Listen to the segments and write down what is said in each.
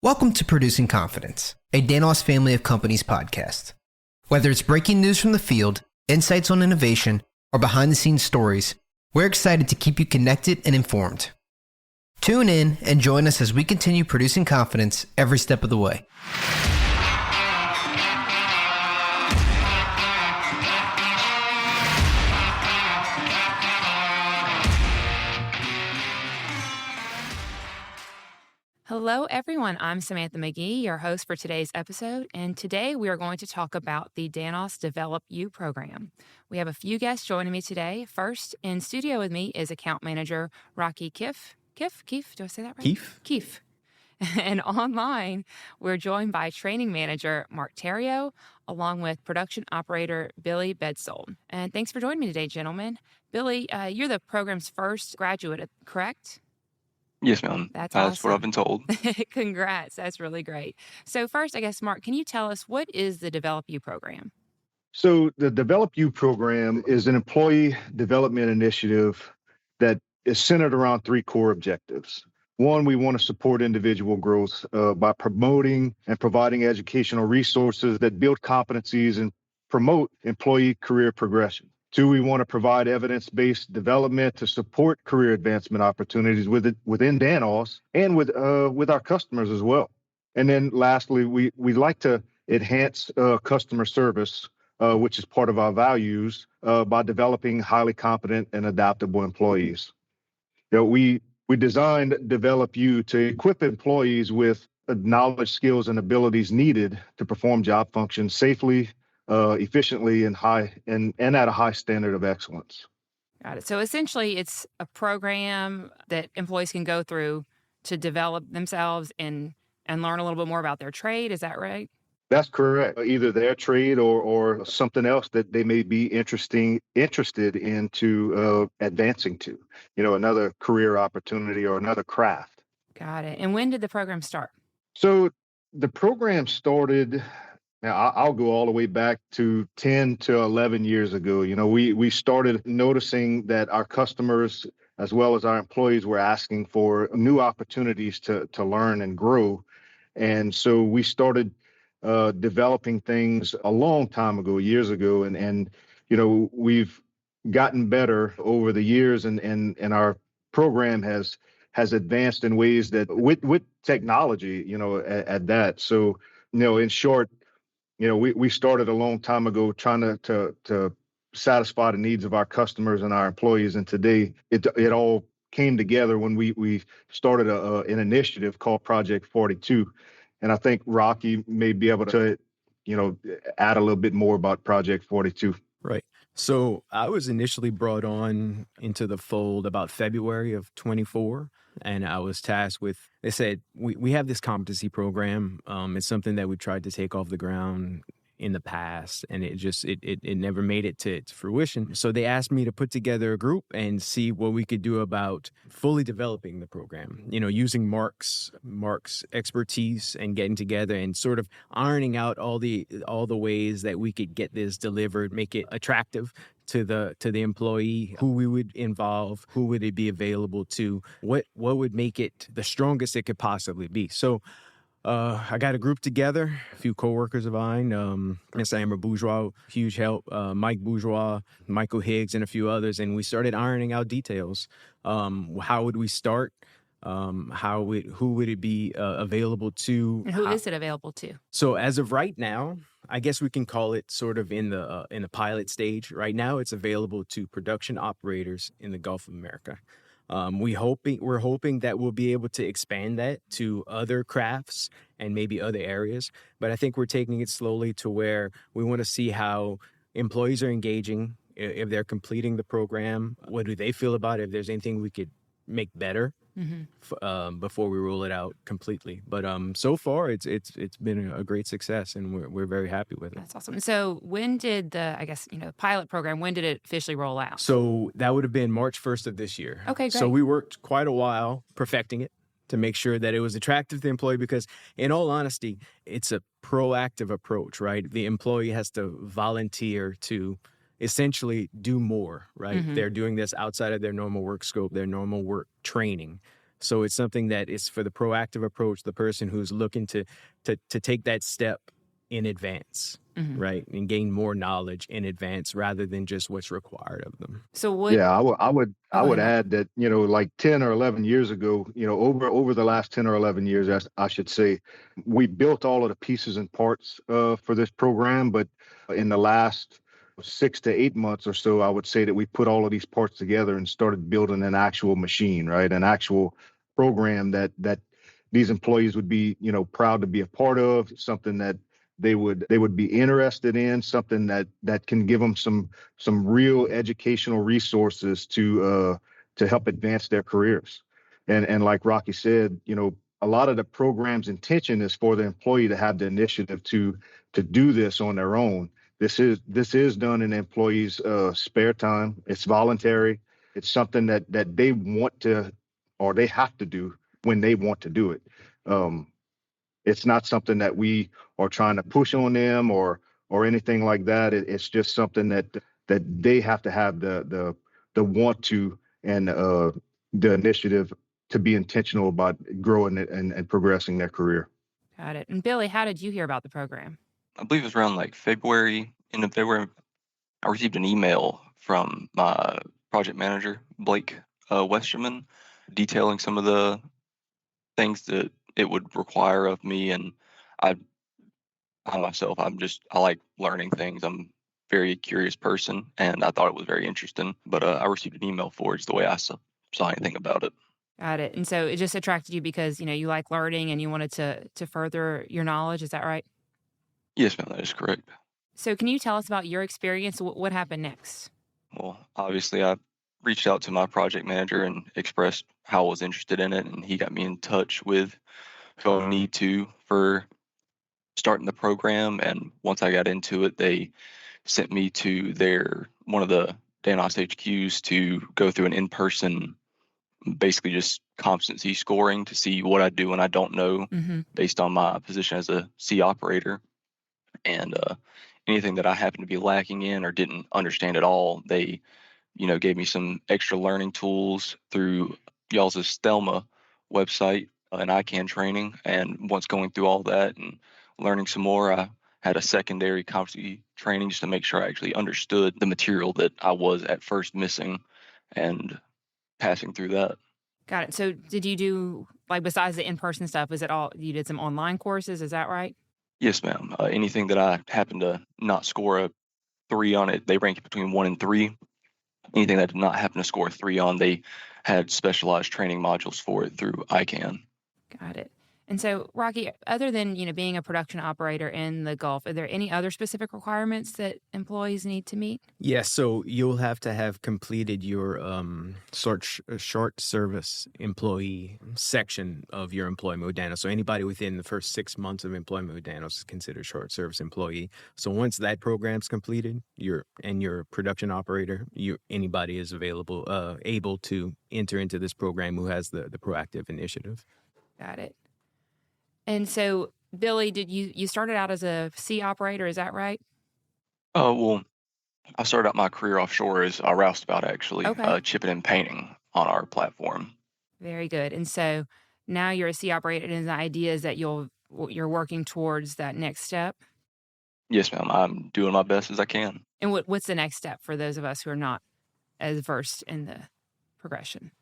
Welcome to Producing Confidence, a Danos family of companies podcast. Whether it's breaking news from the field, insights on innovation, or behind-the-scenes stories, we're excited to keep you connected and informed. Tune in and join us as we continue producing confidence every step of the way. Hello, everyone. I'm Samantha McGee, your host for today's episode, and today we are going to talk about the Danos Develop U program. We have a few guests joining me today. First, in studio with me is account manager Rocky Keefe. Keefe, do I say that right? Keefe. And online, we're joined by training manager Mark Terrio, along with production operator Billy Bedsole. And thanks for joining me today, gentlemen. Billy, you're the program's first graduate, correct? Yes, ma'am. That's That's what awesome. I've been told. Congrats. That's really great. So first, I guess, Mark, can you tell us what is the Develop U program? So the Develop U program is an employee development initiative that is centered around three core objectives. One, we want to support individual growth by promoting and providing educational resources that build competencies and promote employee career progression. Two, we want to provide evidence-based development to support career advancement opportunities within Danos and with our customers as well. And then lastly, we like to enhance customer service, which is part of our values, by developing highly competent and adaptable employees. We designed Develop U to equip employees with knowledge, skills, and abilities needed to perform job functions safely, efficiently, and at a high standard of excellence. Got it. So essentially, it's a program that employees can go through to develop themselves and learn a little bit more about their trade. Is that right? That's correct. Either their trade or something else that they may be interested into advancing to, another career opportunity or another craft. Got it. And when did the program start? So the program started, now I'll go all the way back to 10 to 11 years ago. We started noticing that our customers as well as our employees were asking for new opportunities to learn and grow. And so we started developing things a long time ago, years ago, and we've gotten better over the years, and our program has advanced in ways that with technology, at that. So, in short, we started a long time ago trying to satisfy the needs of our customers and our employees, and today it all came together when we started an initiative called Project 42. And I think Rocky may be able to, add a little bit more about Project 42. Right. So I was initially brought on into the fold about February of 24, and I was tasked with, they said, we have this competency program. It's something that we tried to take off the ground in the past, and it never made it to fruition. So they asked me to put together a group and see what we could do about fully developing the program, using Mark's expertise and getting together and sort of ironing out all the ways that we could get this delivered, make it attractive to the employee, who we would involve, who would it be available to, what would make it the strongest it could possibly be. So I got a group together, a few coworkers of mine, Miss Amber Bourgeois, huge help, Mike Bourgeois, Michael Higgs, and a few others, and we started ironing out details. How would we start? Who would it be available to? And who is it available to? So as of right now, I guess we can call it sort of in the pilot stage. Right now, it's available to production operators in the Gulf of America. We're hoping that we'll be able to expand that to other crafts and maybe other areas. But I think we're taking it slowly to where we want to see how employees are engaging, if they're completing the program, what do they feel about it, if there's anything we could make better before we roll it out completely. But so far, it's been a great success, and we're very happy with it. That's awesome. So when did the pilot program, when did it officially roll out? So that would have been March 1st of this year. Okay, great. So we worked quite a while perfecting it to make sure that it was attractive to the employee, because in all honesty, it's a proactive approach, right? The employee has to volunteer to essentially do more, right? They're doing this outside of their normal work scope, their normal work training. So it's something that is for the proactive approach, the person who's looking to take that step in advance, right? And gain more knowledge in advance rather than just what's required of them. So what? Yeah, I Go would ahead, Mark. add that, like 10 or 11 years ago, over the last 10 or 11 years, I should say, we built all of the pieces and parts for this program, but in the last 6 to 8 months or so, I would say that we put all of these parts together and started building an actual machine, right? An actual program that these employees would be, proud to be a part of, something that they would be interested in, something that can give them some real educational resources to help advance their careers. And like Rocky said, a lot of the program's intention is for the employee to have the initiative to do this on their own. This is done in the employee's spare time. It's voluntary. It's something that they want to, or they have to do when they want to do it. It's not something that we are trying to push on them or anything like that. It's just something that they have to have the want to and the initiative to be intentional about growing it and progressing their career. Got it. And Billy, how did you hear about the program? I believe it was around like February, end of February. I received an email from my project manager, Blake Westerman, detailing some of the things that it would require of me. And I myself, I like learning things. I'm a very curious person, and I thought it was very interesting. But I received an email for it. It's the way I saw anything about it. Got it. And so it just attracted you because, you like learning and you wanted to further your knowledge. Is that right? Yes, ma'am, that is correct. So can you tell us about your experience? What happened next? Well, obviously, I reached out to my project manager and expressed how I was interested in it, and he got me in touch with who I need to for starting the program. And once I got into it, they sent me to one of the Danos HQs to go through an in-person, basically just competency scoring to see what I do and I don't know based on my position as a C operator. And anything that I happened to be lacking in or didn't understand at all, they gave me some extra learning tools through y'all's Thelma website and ICANN training. And once going through all that and learning some more, I had a secondary competency training just to make sure I actually understood the material that I was at first missing and passing through that. Got it. So did you do, besides the in-person stuff, is it all, you did some online courses, is that right? Yes, ma'am. Anything that I happened to not score a 3 on it, they rank it between 1 and 3. Anything that did not happen to score a 3 on, they had specialized training modules for it through ICANN. Got it. And so, Rocky, other than, being a production operator in the Gulf, are there any other specific requirements that employees need to meet? Yes, so you'll have to have completed your short service employee section of your employment with Danos. So anybody within the first 6 months of employment with Danos is considered short service employee. So once that program's completed, you're a production operator, anybody is able to enter into this program who has the proactive initiative. Got it. And so, Billy, did you started out as a sea operator? Is that right? Well, I started out my career offshore as a roustabout, actually, Okay. chipping and painting on our platform. Very good. And so now you're a sea operator, and the idea is that you're working towards that next step. Yes, ma'am. I'm doing my best as I can. And what's the next step for those of us who are not as versed in the progression?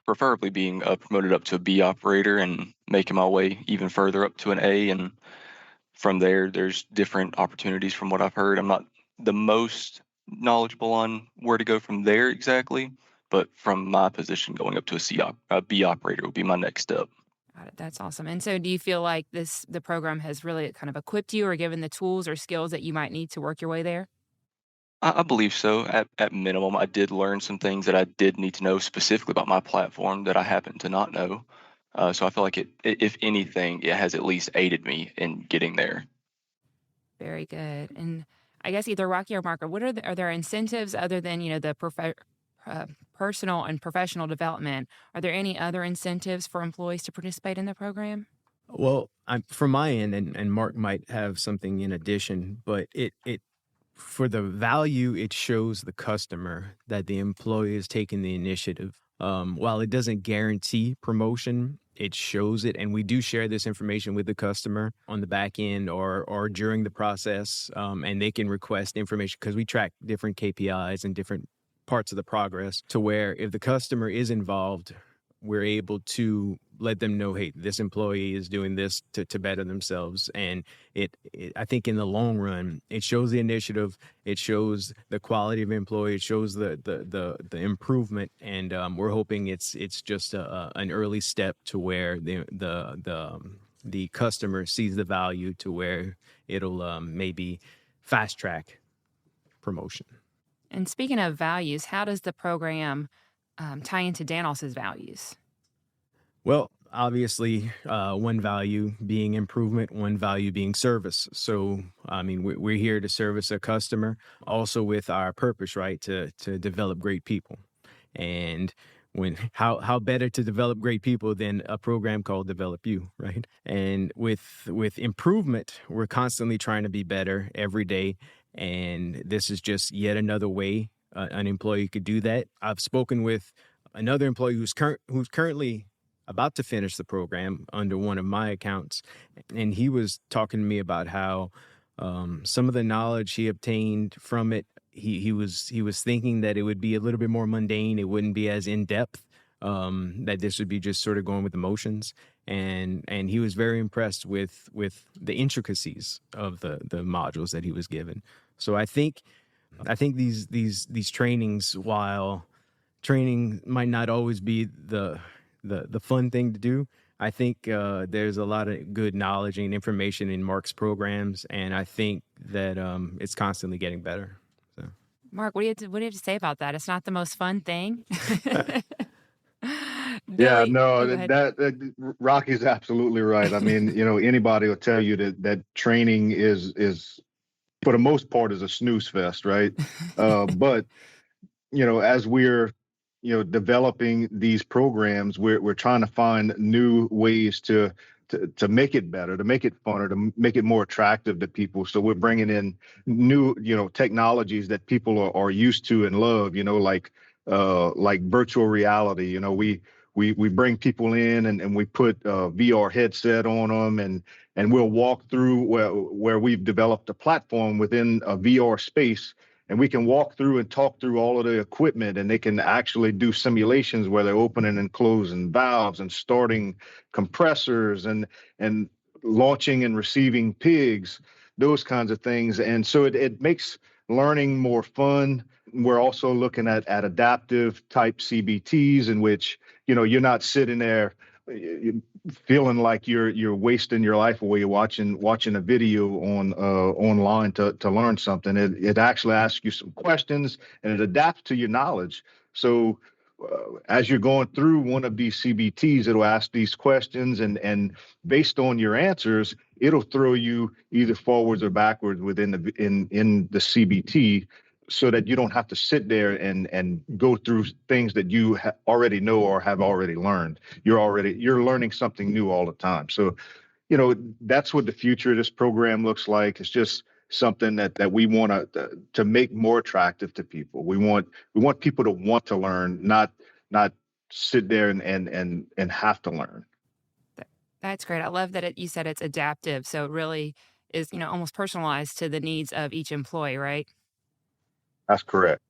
Preferably being promoted up to a B operator and making my way even further up to an A. And from there, there's different opportunities from what I've heard. I'm not the most knowledgeable on where to go from there exactly, but from my position, going up to a B operator would be my next step. Got it. That's awesome. And so do you feel like the program has really kind of equipped you or given the tools or skills that you might need to work your way there? I believe so. At minimum, I did learn some things that I did need to know specifically about my platform that I happen to not know. So I feel like if anything, it has at least aided me in getting there. Very good. And I guess either Rocky or Mark, are there incentives other than, the personal and professional development? Are there any other incentives for employees to participate in the program? Well, from my end, and Mark might have something in addition, but it for the value it shows the customer that the employee is taking the initiative while it doesn't guarantee promotion, it shows it. And we do share this information with the customer on the back end or during the process. And they can request information because we track different KPIs and different parts of the progress to where if the customer is involved, we're able to let them know, hey, this employee is doing this to better themselves. And I think in the long run, it shows the initiative, it shows the quality of employee, it shows the improvement. And we're hoping it's just an early step to where the customer sees the value to where it'll maybe fast track promotion. And speaking of values, how does the program tie into Danos's values? Well, obviously, one value being improvement, one value being service. So, I mean, we're here to service a customer, also with our purpose, right, to develop great people. And how better to develop great people than a program called Develop U, right? And with improvement, we're constantly trying to be better every day. And this is just yet another way an employee could do that. I've spoken with another employee who's currently about to finish the program under one of my accounts, and he was talking to me about how some of the knowledge he obtained from it, he was thinking that it would be a little bit more mundane, it wouldn't be as in depth, that this would be just sort of going with emotions, and he was very impressed with the intricacies of the modules that he was given. So I think these trainings, while training might not always be the fun thing to do, I think there's a lot of good knowledge and information in Mark's programs, and I think that it's constantly getting better. So, Mark, what do you have to say about that? It's not the most fun thing. Yeah, Billy, no, go ahead. that Rocky's absolutely right. I mean, anybody will tell you that training is for the most part is a snooze fest, right? But as we're developing these programs, we're trying to find new ways to make it better, to make it funner, to make it more attractive to people. So we're bringing in new technologies that people are used to and love. Like virtual reality. We bring people in and we put a VR headset on them and we'll walk through where we've developed a platform within a VR space, and we can walk through and talk through all of the equipment, and they can actually do simulations where they're opening and closing valves and starting compressors and launching and receiving pigs, those kinds of things. And so it makes learning more fun. We're also looking at adaptive type CBTs in which, you're not sitting there feeling like you're wasting your life away watching a video online to learn something. It actually asks you some questions and it adapts to your knowledge. So as you're going through one of these CBTs, it'll ask these questions, and based on your answers, it'll throw you either forwards or backwards within the CBT, so that you don't have to sit there and go through things that you already know or have already learned. You're learning something new all the time. So, that's what the future of this program looks like. It's just something that we want to make more attractive to people. We want people to want to learn, not sit there and have to learn. That's great. I love that you said it's adaptive, so it really is, almost personalized to the needs of each employee, right? That's correct.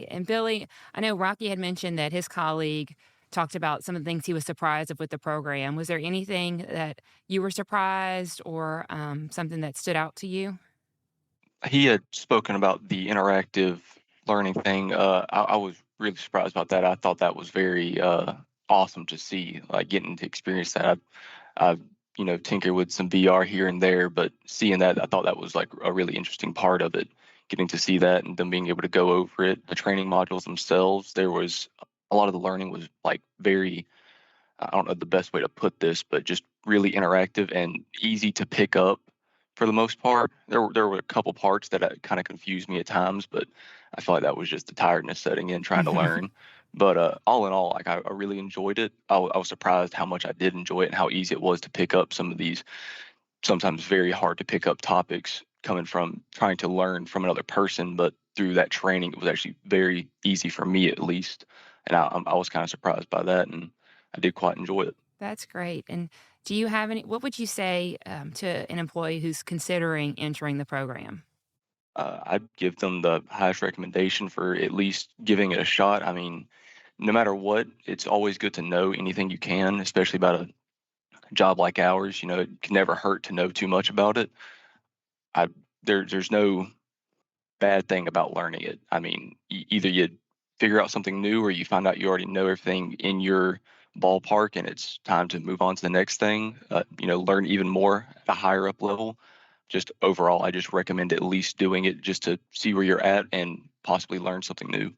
And Billy, I know Rocky had mentioned that his colleague talked about some of the things he was surprised of with the program. Was there anything that you were surprised or something that stood out to you? He had spoken about the interactive learning thing. I was really surprised about that. I thought that was very awesome to see, like getting to experience that. I've tinkered with some VR here and there, but seeing that, I thought that was like a really interesting part of it. Getting to see that and then being able to go over it. The training modules themselves, there was a lot of the learning was like very, I don't know the best way to put this, but just really interactive and easy to pick up for the most part. There were a couple parts that kind of confused me at times, but I feel like that was just the tiredness setting in trying to learn. But all in all, like I really enjoyed it. I was surprised how much I did enjoy it and how easy it was to pick up some of these sometimes very hard to pick up topics coming from trying to learn from another person. But through that training, it was actually very easy for me, at least. and I was kind of surprised by that, and I did quite enjoy it. That's great. And do you have what would you say to an employee who's considering entering the program? I'd give them the highest recommendation for at least giving it a shot. I mean, no matter what, it's always good to know anything you can, especially about a job like ours. It can never hurt to know too much about it. I there's no bad thing about learning it. I mean, either you figure out something new or you find out you already know everything in your ballpark and it's time to move on to the next thing. Learn even more at a higher up level. Just overall, I just recommend at least doing it just to see where you're at and possibly learn something new.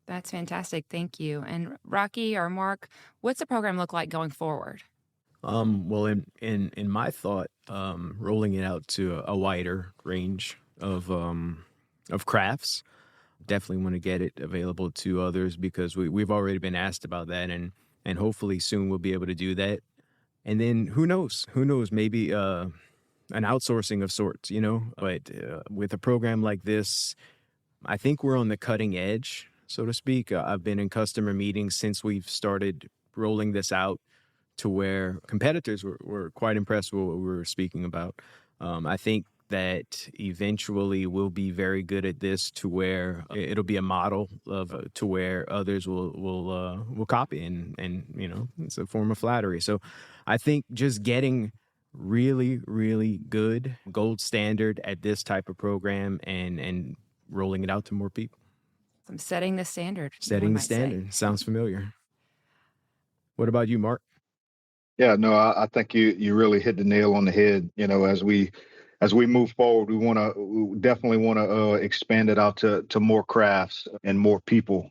That's fantastic. Thank you. And Rocky or Mark, what's the program look like going forward? Well, in my thought, rolling it out to a wider range of crafts, definitely want to get it available to others because we've already been asked about that, and hopefully soon we'll be able to do that. And then who knows, maybe an outsourcing of sorts, But with a program like this, I think we're on the cutting edge, so to speak. I've been in customer meetings since we've started rolling this out, to where competitors were quite impressed with what we were speaking about. I think that eventually we'll be very good at this, to where it'll be a model to where others will copy, and it's a form of flattery. So I think just getting really, really good, gold standard at this type of program, and rolling it out to more people. I'm setting the standard. Setting the standard. Sounds familiar. What about you, Mark? Yeah, no, I think you really hit the nail on the head. As we move forward, we definitely want to expand it out to more crafts and more people.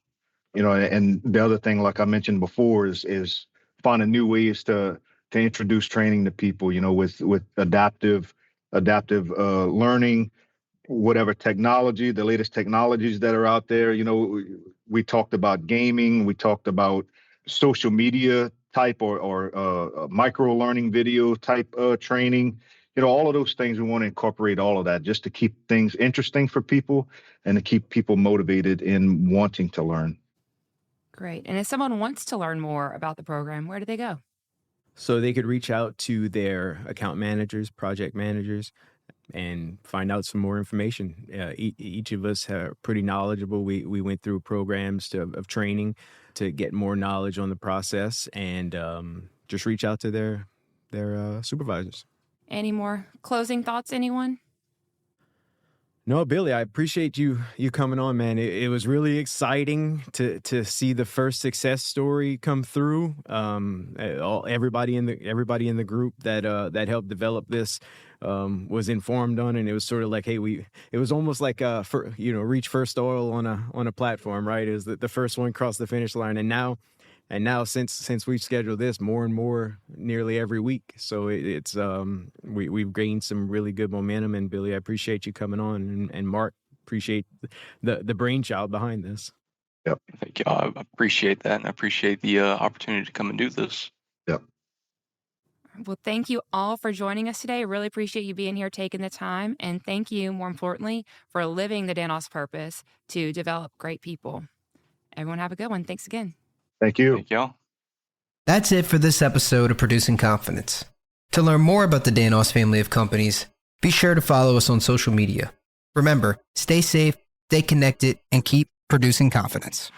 And the other thing, like I mentioned before, is finding new ways to introduce training to people. With adaptive learning, whatever technology, the latest technologies that are out there. We talked about gaming, we talked about social media type or micro learning video type training. All of those things, we want to incorporate all of that just to keep things interesting for people and to keep people motivated in wanting to learn. Great. And if someone wants to learn more about the program, where do they go? So they could reach out to their account managers, project managers, and find out some more information. Each of us are pretty knowledgeable. We went through programs of training to get more knowledge on the process, and just reach out to their supervisors. Any more closing thoughts, anyone? No, Billy, I appreciate you coming on, man. It was really exciting to see the first success story come through. Everybody in the group that helped develop this was informed on it, and it was sort of like, hey, it was almost like reach first oil on a platform, right? It was the first one crossed the finish line, and now since we've scheduled this more and more nearly every week, so it's we've gained some really good momentum. And Billy, I appreciate you coming on, and Mark, appreciate the brainchild behind this. Yep. Thank you. I appreciate that, and I appreciate the opportunity to come and do this. Yep. Well, thank you all for joining us today. Really appreciate you being here, taking the time, and thank you, more importantly, for living the Danos purpose to develop great people. Everyone have a good one. Thanks again. Thank you. Thank y'all. That's it for this episode of Producing Confidence. To learn more about the Danos family of companies, be sure to follow us on social media. Remember, stay safe, stay connected, and keep producing confidence.